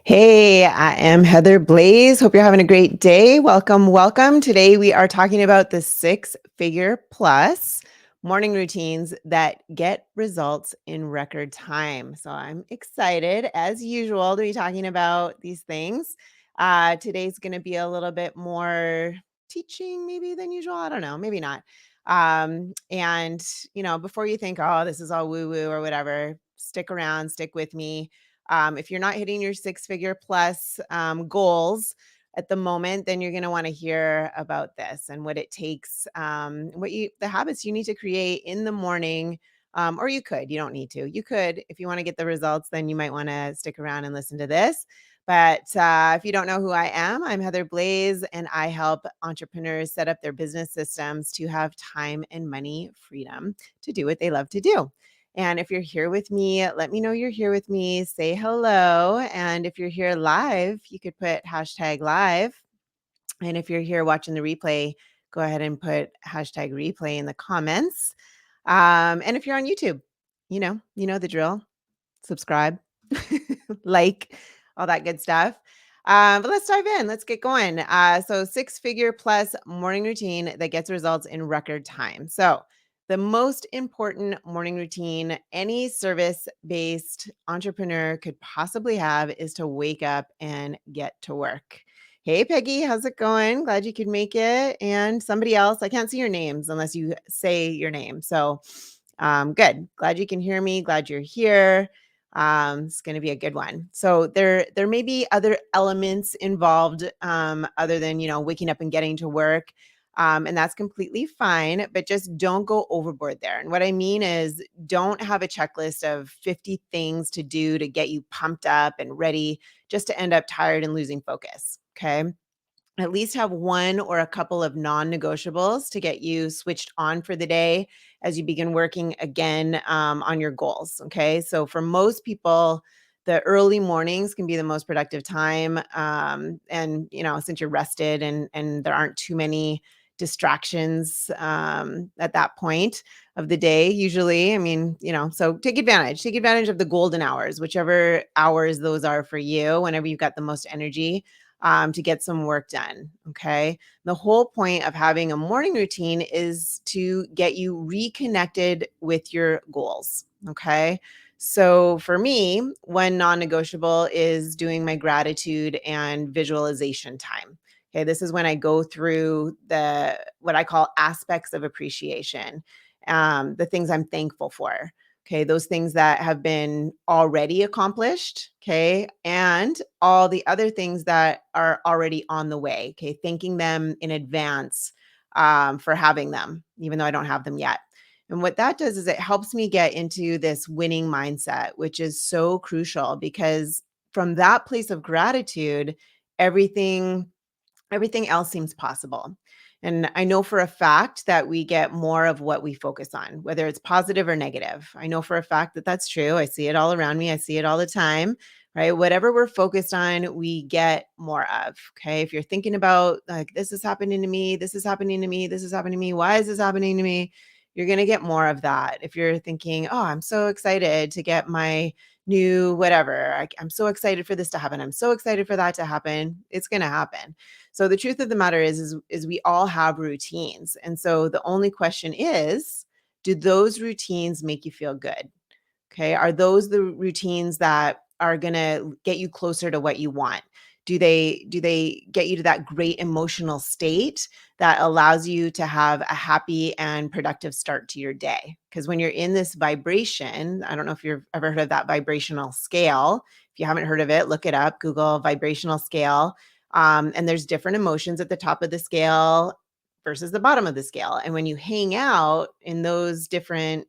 Hey, I am Heather Blaze. Hope you're having a great day. Welcome, welcome. Today we are talking about the six figure plus morning routines that get results in record time. So I'm excited, as usual, to be talking about these things. Today's going to be a little bit more teaching, maybe than usual. I don't know, maybe not. Before you think, oh, this is all woo woo or whatever, stick around, stick with me. If you're not hitting your six-figure plus goals at the moment, then you're going to want to hear about this and what it takes, the habits you need to create in the morning. Or you don't need to. You could, if you want to get the results, then you might want to stick around and listen to this. But if you don't know who I am, I'm Heather Blaze, and I help entrepreneurs set up their business systems to have time and money freedom to do what they love to do. And if you're here with me, let me know you're here with me. Say hello. And if you're here live, you could put hashtag live. And if you're here watching the replay, go ahead and put hashtag replay in the comments. And if you're on YouTube, you know the drill. Subscribe, like, all that good stuff. But let's dive in. Let's get going. So, six-figure plus morning routine that gets results in record time. So, the most important morning routine any service-based entrepreneur could possibly have is to wake up and get to work. Hey, Peggy, how's it going? Glad you could make it. And somebody else, I can't see your names unless you say your name. So, good. Glad you can hear me. Glad you're here. It's going to be a good one. So there may be other elements involved other than waking up and getting to work, and that's completely fine. But just don't go overboard there. And what I mean is, don't have a checklist of 50 things to do to get you pumped up and ready, just to end up tired and losing focus. Okay. At least have one or a couple of non-negotiables to get you switched on for the day as you begin working again on your goals. Okay. So for most people, the early mornings can be the most productive time. Since you're rested and there aren't too many distractions at that point of the day, usually, so take advantage of the golden hours, whichever hours those are for you, whenever you've got the most energy to get some work done. Okay. The whole point of having a morning routine is to get you reconnected with your goals. Okay. So for me, one non negotiable is doing my gratitude and visualization time. Okay. This is when I go through what I call aspects of appreciation, the things I'm thankful for. Okay, those things that have been already accomplished. Okay, and all the other things that are already on the way. Okay, thanking them in advance for having them, even though I don't have them yet. And what that does is it helps me get into this winning mindset, which is so crucial because from that place of gratitude, everything everything else seems possible. And I know for a fact that we get more of what we focus on, whether it's positive or negative. I know for a fact that that's true. I see it all around me. I see it all the time, right? Whatever we're focused on, we get more of. Okay. If you're thinking about like, this is happening to me, this is happening to me, this is happening to me, why is this happening to me? You're going to get more of that. If you're thinking, oh, I'm so excited to get my new whatever, I'm so excited for this to happen, I'm so excited for that to happen, it's going to happen. So the truth of the matter is we all have routines. And so the only question is, do those routines make you feel good? Okay. Are those the routines that are going to get you closer to what you want? Do they get you to that great emotional state that allows you to have a happy and productive start to your day? Because when you're in this vibration, I don't know if you've ever heard of that vibrational scale. If you haven't heard of it, look it up, Google vibrational scale. And there's different emotions at the top of the scale versus the bottom of the scale. And when you hang out in those different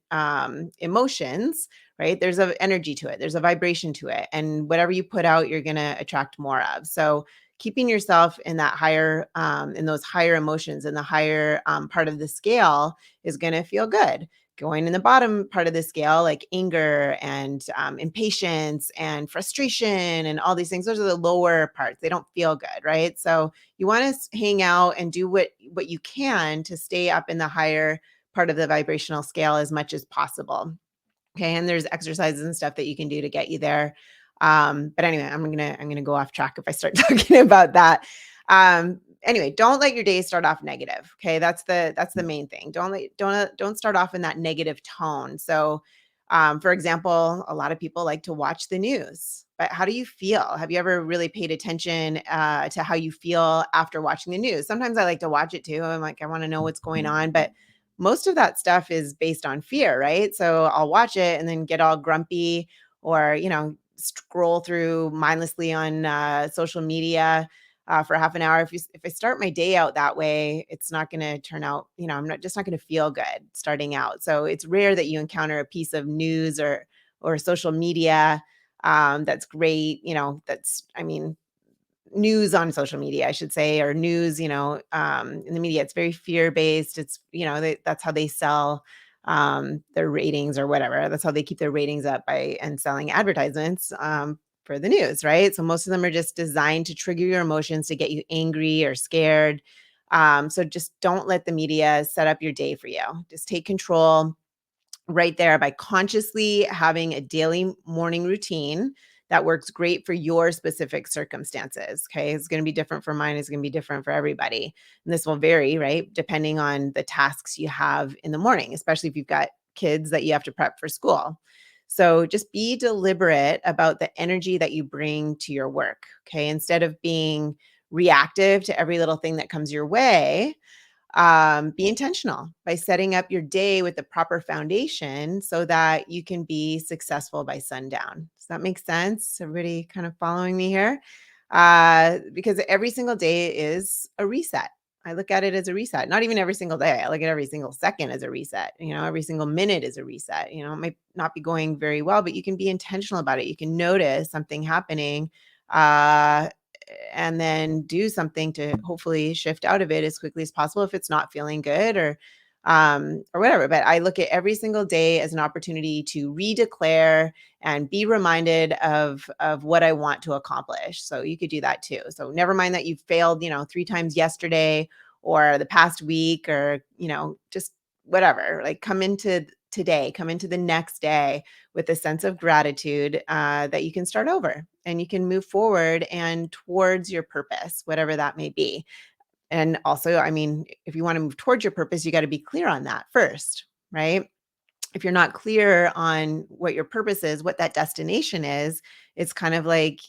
emotions, right, there's an energy to it, there's a vibration to it. And whatever you put out, you're going to attract more of. So keeping yourself in that higher, in those higher emotions in the higher part of the scale is going to feel good. Going in the bottom part of the scale, like anger and impatience and frustration and all these things, those are the lower parts. They don't feel good, right? So you want to hang out and do what you can to stay up in the higher part of the vibrational scale as much as possible. Okay. And there's exercises and stuff that you can do to get you there. But anyway, I'm gonna go off track if I start talking about that. Anyway, don't let your day start off negative. Okay, that's the main thing. Don't start off in that negative tone. So, for example, a lot of people like to watch the news, but how do you feel? Have you ever really paid attention to how you feel after watching the news? Sometimes I like to watch it too. I'm like, I want to know what's going on, but most of that stuff is based on fear, right? So I'll watch it and then get all grumpy, or scroll through mindlessly on social media for half an hour. If I start my day out that way, it's not going to turn out. I'm not going to feel good starting out. So it's rare that you encounter a piece of news or social media that's great. That's I mean news on social media, I should say, or news, in the media. It's very fear based. It's, that's how they sell their ratings or whatever. That's how they keep their ratings up by and selling advertisements for the news, right? So most of them are just designed to trigger your emotions to get you angry or scared. So just don't let the media set up your day for you. Just take control right there by consciously having a daily morning routine that works great for your specific circumstances. Okay. It's going to be different for mine, it's going to be different for everybody. And this will vary, right? Depending on the tasks you have in the morning, especially if you've got kids that you have to prep for school. So just be deliberate about the energy that you bring to your work. Okay. Instead of being reactive to every little thing that comes your way, be intentional by setting up your day with the proper foundation so that you can be successful by sundown. Does that make sense? Everybody kind of following me here? Because every single day is a reset. I look at it as a reset. Not even every single day. I look at every single second as a reset. Every single minute is a reset. It might not be going very well, but you can be intentional about it. You can notice something happening. Uh, and then do something to hopefully shift out of it as quickly as possible if it's not feeling good or whatever. But I look at every single day as an opportunity to redeclare and be reminded of what I want to accomplish. So you could do that too. So never mind that you failed, 3 times yesterday or the past week, or just whatever. Like, come into today, come into the next day with a sense of gratitude that you can start over and you can move forward and towards your purpose, whatever that may be. And also, I mean, if you want to move towards your purpose, you got to be clear on that first, right? If you're not clear on what your purpose is, what that destination is, it's kind of like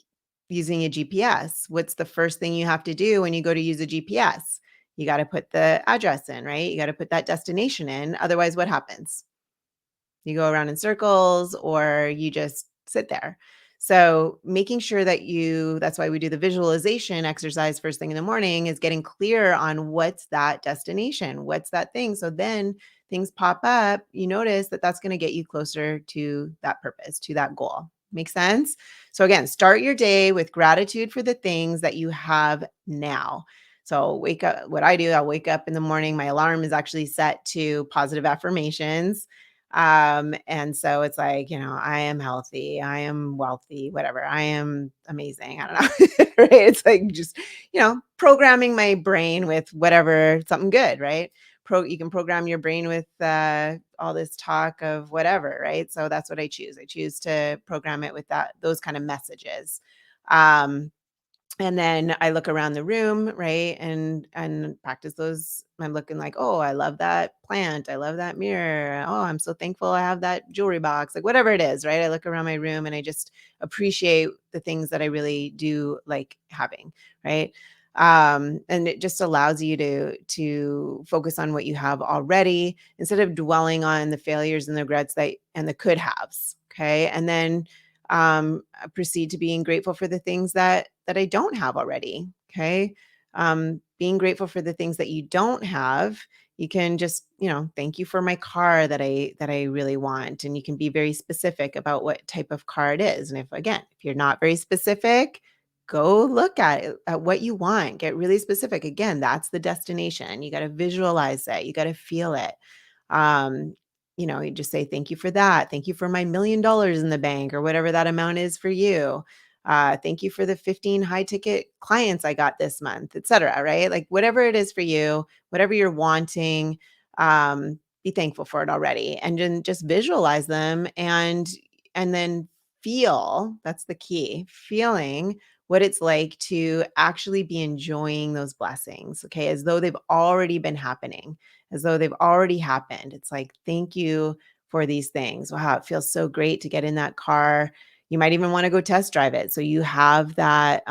using a GPS. What's the first thing you have to do when you go to use a GPS? You got to put the address in, right? You got to put that destination in. Otherwise, what happens? You go around in circles or you just sit there. So making sure that that's why we do the visualization exercise first thing in the morning, is getting clear on what's that destination, what's that thing. So then things pop up, you notice that that's going to get you closer to that purpose, to that goal. Make sense? So again, start your day with gratitude for the things that you have now. So wake up, what I do, I'll wake up in the morning. My alarm is actually set to positive affirmations. And so it's like, I am healthy, I am wealthy, whatever, I am amazing. I don't know. Right. It's like just, programming my brain with whatever, something good, right? You can program your brain with all this talk of whatever, right? So that's what I choose. I choose to program it with those kind of messages. Um, and then I look around the room, right? And practice those. I'm looking like, oh, I love that plant. I love that mirror. Oh, I'm so thankful I have that jewelry box. Like, whatever it is, right? I look around my room and I just appreciate the things that I really do like having, right? And it just allows you to focus on what you have already instead of dwelling on the failures and the regrets and the could haves. Okay. And then proceed to being grateful for the things that I don't have already. Okay. Being grateful for the things that you don't have. You can just, thank you for my car that I really want. And you can be very specific about what type of car it is. And if you're not very specific, go look at what you want. Get really specific. Again, that's the destination. You got to visualize it. You got to feel it. Um, you just say, thank you for that. Thank you for my $1 million in the bank, or whatever that amount is for you. Thank you for the 15 high ticket clients I got this month, et cetera. Right? Like, whatever it is for you, whatever you're wanting, be thankful for it already, and then just visualize them and then feel, that's the key, feeling what it's like to actually be enjoying those blessings, okay, as though they've already been happening, as though they've already happened. It's like, thank you for these things. Wow, it feels so great to get in that car. You might even want to go test drive it. So you have that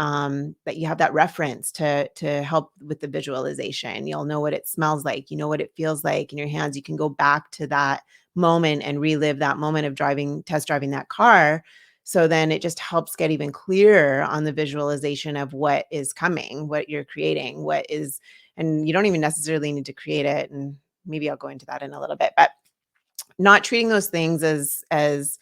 you have that reference to help with the visualization. You'll know what it smells like, you know what it feels like in your hands. You can go back to that moment and relive that moment of test driving that car. So then it just helps get even clearer on the visualization of what is coming, what you're creating, and you don't even necessarily need to create it. And maybe I'll go into that in a little bit, but not treating those things as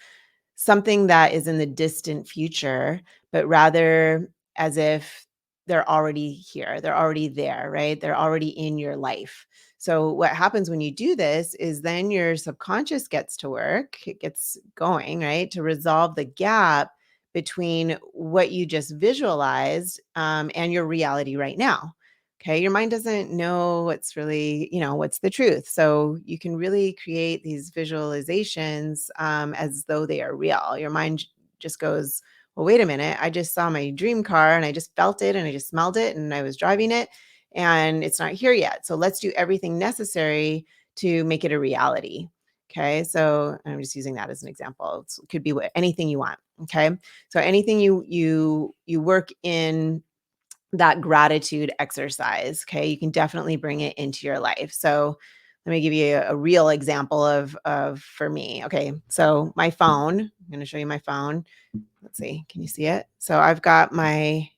something that is in the distant future, but rather as if they're already here. They're already there, right? They're already in your life. So what happens when you do this is then your subconscious gets to work, it gets going, right? To resolve the gap between what you just visualized and your reality right now. Okay, your mind doesn't know what's really, what's the truth. So you can really create these visualizations as though they are real. Your mind just goes, well, wait a minute. I just saw my dream car and I just felt it and I just smelled it and I was driving it and it's not here yet. So let's do everything necessary to make it a reality. Okay, so I'm just using that as an example. It could be anything you want. Okay, so anything you work in that gratitude exercise, okay? You can definitely bring it into your life. So let me give you a real example of for me. Okay, so my phone, I'm going to show you my phone. Let's see, can you see it? So I've got my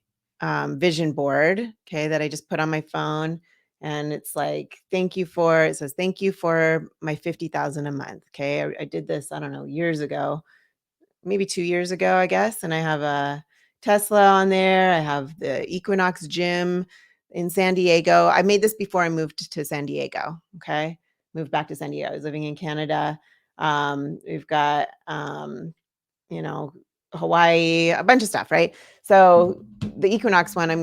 vision board, okay, that I just put on my phone. And it's like, it says, thank you for my 50,000 a month. Okay. I did this, I don't know, years ago, maybe 2 years ago, I guess, and I have a Tesla on there. I have the Equinox gym in San Diego. I made this before I moved to San Diego, okay? Moved back to San Diego. I was living in Canada. We've got, you know, Hawaii, a bunch of stuff, right? So the Equinox one I'm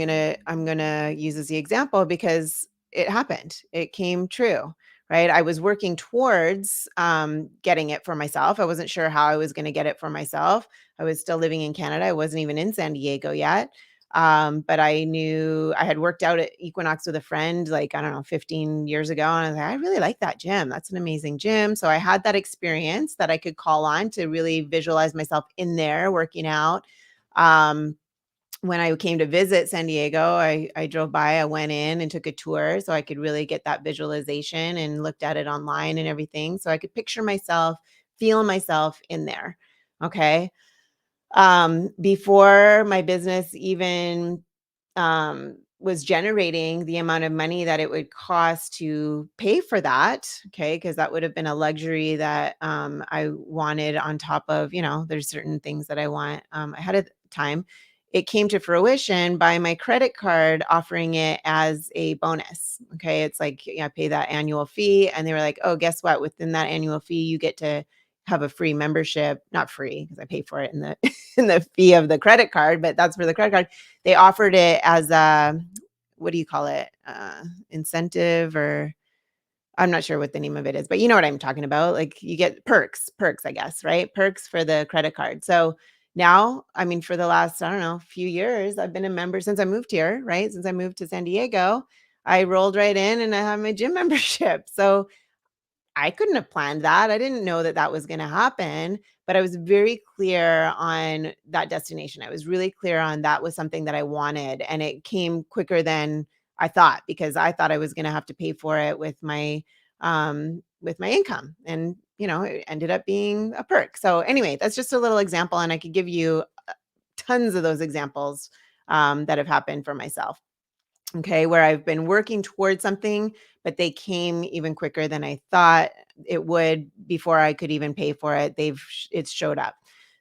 gonna use as the example because it happened. It came true, right? I was working towards getting it for myself. I wasn't sure how I was going to get it for myself. I was still living in Canada. I wasn't even in San Diego yet. But I knew I had worked out at Equinox with a friend, like, I don't know, 15 years ago. And I was like, I really like that gym. That's an amazing gym. So I had that experience that I could call on to really visualize myself in there working out. Um, when I came to visit San Diego, I drove by, I went in and took a tour so I could really get that visualization and looked at it online and everything. So I could picture myself, feel myself in there. Okay. Before my business even was generating the amount of money that it would cost to pay for that. Okay. Because that would have been a luxury that I wanted on top of, there's certain things that I want ahead of time. It came to fruition by my credit card offering it as a bonus. Okay. It's like, I pay that annual fee. And they were like, oh, guess what? Within that annual fee, you get to have a free membership, not free because I pay for it in the in the fee of the credit card, but that's for the credit card. They offered it as a, what do you call it? Incentive, or I'm not sure what the name of it is, but you know what I'm talking about. Like you get perks, I guess, right? Perks for the credit card. So now, I mean, for the last, I don't know, few years, I've been a member since I moved here, right? Since I moved to San Diego, I rolled right in and I have my gym membership. So I couldn't have planned that. I didn't know that that was going to happen, but I was very clear on that destination. I was really clear on that was something that I wanted, and it came quicker than I thought because I thought I was going to have to pay for it with my income, and it ended up being a perk. So anyway, that's just a little example, and I could give you tons of those examples that have happened for myself. Okay, where I've been working towards something, but they came even quicker than I thought it would before I could even pay for it. It's showed up.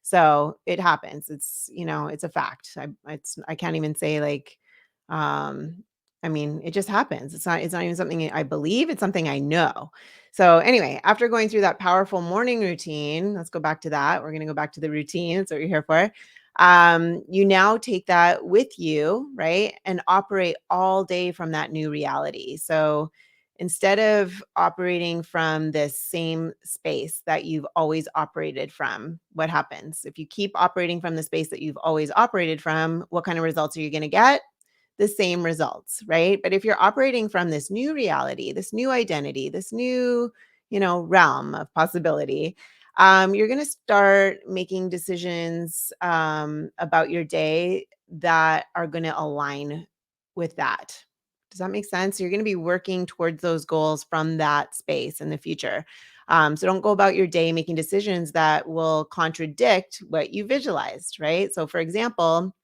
So it happens. It's a fact. I can't even say like, um, I mean, it just happens. It's not even something I believe, it's something I know. So anyway, after going through that powerful morning routine, let's go back to that. We're going to go back to the routine. That's what you're here for. You now take that with you, right? And operate all day from that new reality. So Instead of operating from this same space that you've always operated from, what happens? If you keep operating from the space that you've always operated from, what kind of results are you going to get? The same results, right? But if you're operating from this new reality, this new identity, this new, realm of possibility, you're going to start making decisions about your day that are going to align with that. Does that make sense? You're going to be working towards those goals from that space in the future. So don't go about your day making decisions that will contradict what you visualized, right? So, for example,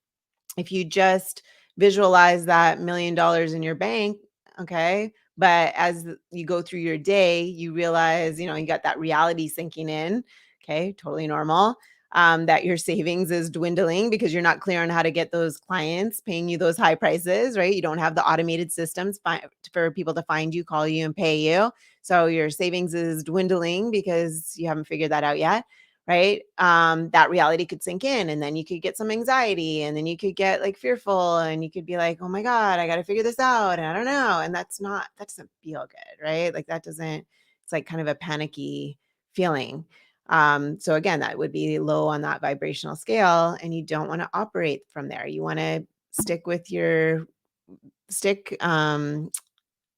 if you just visualize that $1,000,000 in your bank, okay, but as you go through your day, you realize, you got that reality sinking in, okay, totally normal, that your savings is dwindling because you're not clear on how to get those clients paying you those high prices, right? You don't have the automated systems for people to find you, call you, and pay you. So your savings is dwindling because you haven't figured that out yet, right? That reality could sink in, and then you could get some anxiety, and then you could get like fearful, and you could be like, oh my God, I got to figure this out. And I don't know. And that doesn't feel good, right? Like it's like kind of a panicky feeling. So again, that would be low on that vibrational scale, and you don't want to operate from there. You want to stick with your stick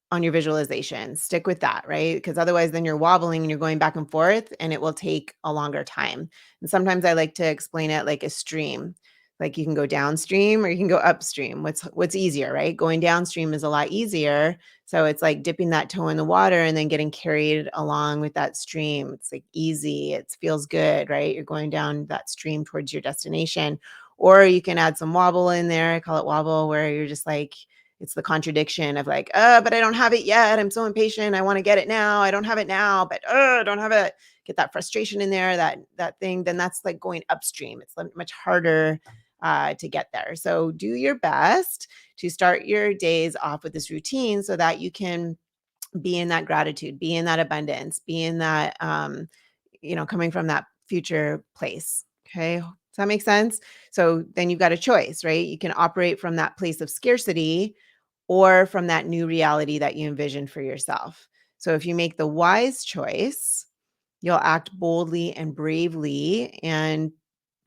on your visualization. Stick with that, right? Because otherwise, then you're wobbling and you're going back and forth, and it will take a longer time. And sometimes I like to explain it like a stream. Like you can go downstream or you can go upstream. What's easier, right? Going downstream is a lot easier. So it's like dipping that toe in the water and then getting carried along with that stream. It's like easy. It feels good, right? You're going down that stream towards your destination. Or you can add some wobble in there. I call it wobble, where you're just like, it's the contradiction of like, but I don't have it yet. I'm so impatient. I want to get it now. I don't have it now, but I don't have it. Get that frustration in there, that thing. Then that's like going upstream. It's like much harder to get there. So do your best to start your days off with this routine so that you can be in that gratitude, be in that abundance, be in that coming from that future place. Okay. Does that make sense? So then you've got a choice, right? You can operate from that place of scarcity or from that new reality that you envision for yourself. So if you make the wise choice, you'll act boldly and bravely. And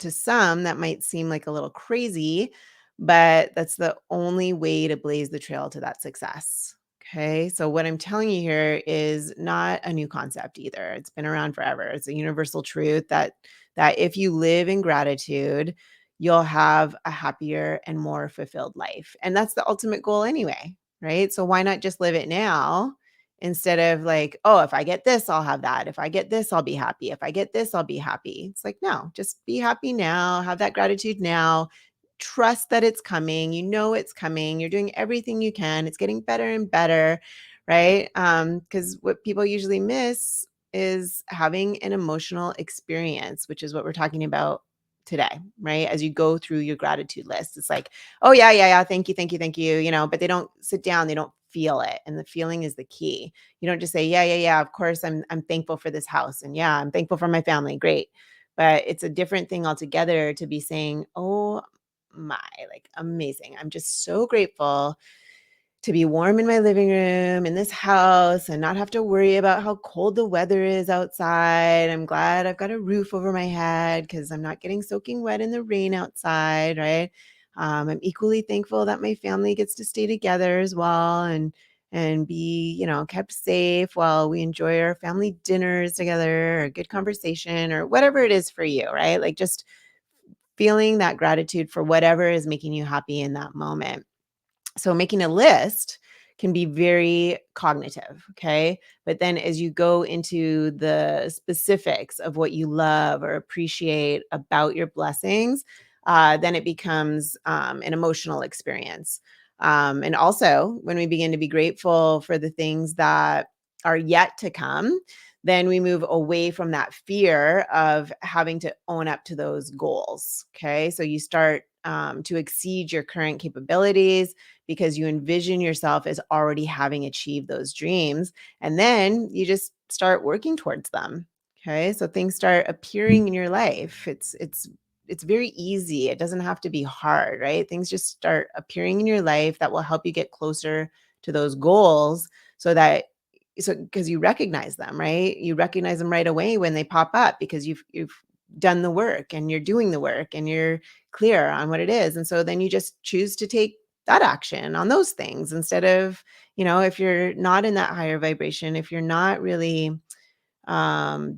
to some, that might seem like a little crazy, but that's the only way to blaze the trail to that success. Okay. So, what I'm telling you here is not a new concept either. It's been around forever. It's a universal truth that if you live in gratitude, you'll have a happier and more fulfilled life. And that's the ultimate goal anyway. Right. So, why not just live it now? Instead of like, oh, if I get this, I'll have that. If I get this, I'll be happy. If I get this, I'll be happy. It's like, no, just be happy now. Have that gratitude now. Trust that it's coming. You know it's coming. You're doing everything you can. It's getting better and better, right? Because what people usually miss is having an emotional experience, which is what we're talking about today, right? As you go through your gratitude list, it's like, oh yeah, yeah, yeah, thank you, thank you, thank you, but they don't sit down, they don't feel it. And the feeling is the key. You don't just say, yeah, yeah, yeah, of course I'm thankful for this house. And yeah, I'm thankful for my family. Great. But it's a different thing altogether to be saying, oh my, like amazing. I'm just so grateful to be warm in my living room in this house and not have to worry about how cold the weather is outside. I'm glad I've got a roof over my head because I'm not getting soaking wet in the rain outside, right? I'm equally thankful that my family gets to stay together as well and be, kept safe while we enjoy our family dinners together or good conversation or whatever it is for you, right? Like just feeling that gratitude for whatever is making you happy in that moment. So making a list can be very cognitive, okay? But then as you go into the specifics of what you love or appreciate about your blessings, then it becomes an emotional experience. And also, when we begin to be grateful for the things that are yet to come, then we move away from that fear of having to own up to those goals. Okay. So you start to exceed your current capabilities because you envision yourself as already having achieved those dreams. And then you just start working towards them. Okay. So things start appearing in your life. It's very easy. It doesn't have to be hard, right? Things just start appearing in your life that will help you get closer to those goals so that so because you recognize them, right? You recognize them right away when they pop up because you've done the work and you're doing the work and you're clear on what it is. And so then you just choose to take that action on those things instead of, if you're not in that higher vibration, if you're not really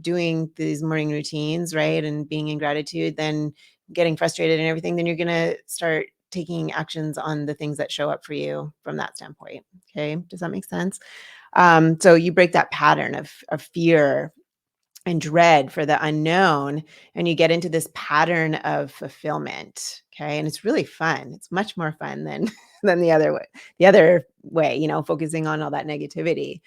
doing these morning routines, right? And being in gratitude, then getting frustrated and everything, then you're going to start taking actions on the things that show up for you from that standpoint. Okay. Does that make sense? So you break that pattern of fear and dread for the unknown, and you get into this pattern of fulfillment. Okay. And it's really fun. It's much more fun than than the other way, focusing on all that negativity.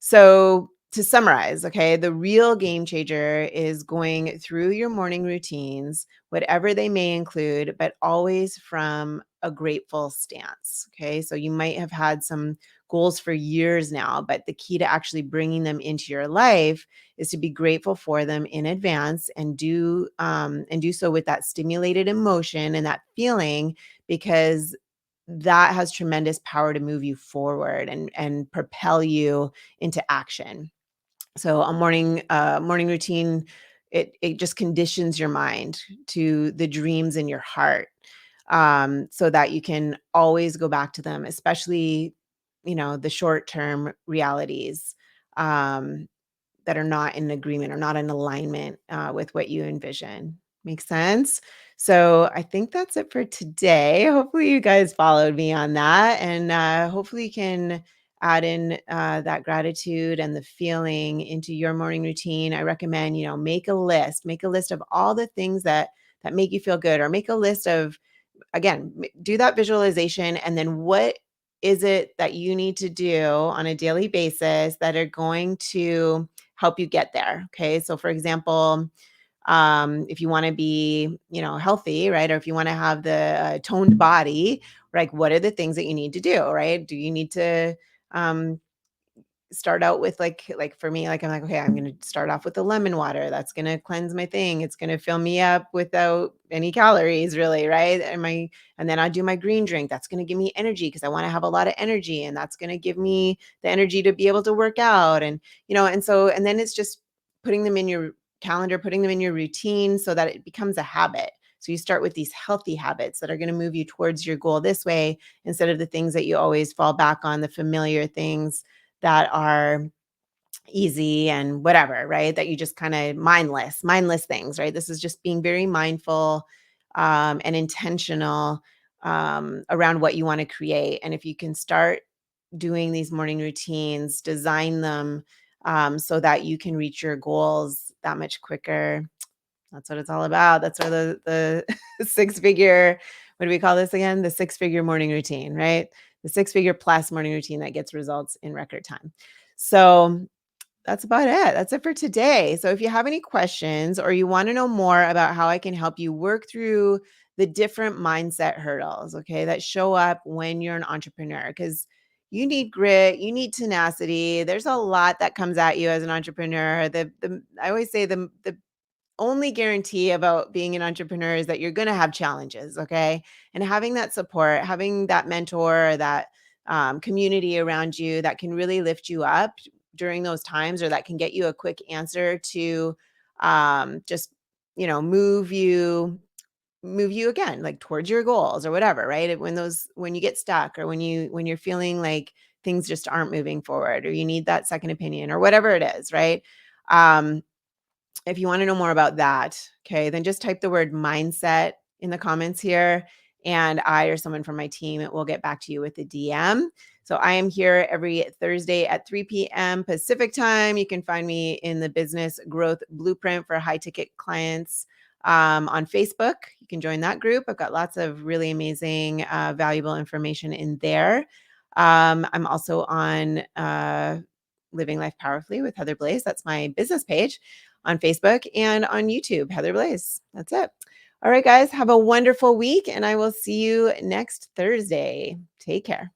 So to summarize, okay, the real game changer is going through your morning routines, whatever they may include, but always from a grateful stance. Okay. So you might have had some goals for years now, but the key to actually bringing them into your life is to be grateful for them in advance and do so with that stimulated emotion and that feeling, because that has tremendous power to move you forward and propel you into action. So a morning routine, it just conditions your mind to the dreams in your heart, so that you can always go back to them, especially the short term realities, um, that are not in agreement or not in alignment with what you envision. Make sense? So I think that's it for today. Hopefully, you guys followed me on that, and hopefully, you can add in that gratitude and the feeling into your morning routine. I recommend, make a list of all the things that make you feel good, or make a list of, again, do that visualization, and then what is it that you need to do on a daily basis that are going to help you get there. Okay. So for example, if you want to be, healthy, right? Or if you want to have the toned body, like what are the things that you need to do, right? Do you need to um, start out with, like for me, like I'm like, okay, I'm going to start off with the lemon water. That's going to cleanse my thing. It's going to fill me up without any calories, really, right? And then I do my green drink. That's going to give me energy because I want to have a lot of energy, and that's going to give me the energy to be able to work out. And then it's just putting them in your calendar, putting them in your routine so that it becomes a habit. So you start with these healthy habits that are going to move you towards your goal this way, instead of the things that you always fall back on, the familiar things that are easy and whatever, right? That you just kind of mindless things, right? This is just being very mindful and intentional around what you want to create. And if you can start doing these morning routines, design them so that you can reach your goals that much quicker. That's what it's all about. That's where the six figure, what do we call this again? The six figure morning routine, right? The six figure plus morning routine that gets results in record time. So that's about it. That's it for today. So if you have any questions or you want to know more about how I can help you work through the different mindset hurdles, okay, that show up when you're an entrepreneur, because you need grit, you need tenacity. There's a lot that comes at you as an entrepreneur. The I always say the only guarantee about being an entrepreneur is that you're going to have challenges. Okay. And having that support, having that mentor, that community around you that can really lift you up during those times, or that can get you a quick answer to just, move you again, like towards your goals or whatever, right? When you get stuck, or when you're feeling like things just aren't moving forward, or you need that second opinion or whatever it is, right? Um, if you want to know more about that, okay, then just type the word mindset in the comments here, and I or someone from my team will get back to you with the DM. So I am here every Thursday at 3 p.m. Pacific time. You can find me in the Business Growth Blueprint for high ticket clients on Facebook. You can join that group. I've got lots of really amazing, valuable information in there. I'm also on Living Life Powerfully with Heather Blaze. That's my business page on Facebook, and on YouTube, Heather Blaze. That's it. All right, guys, have a wonderful week, and I will see you next Thursday. Take care.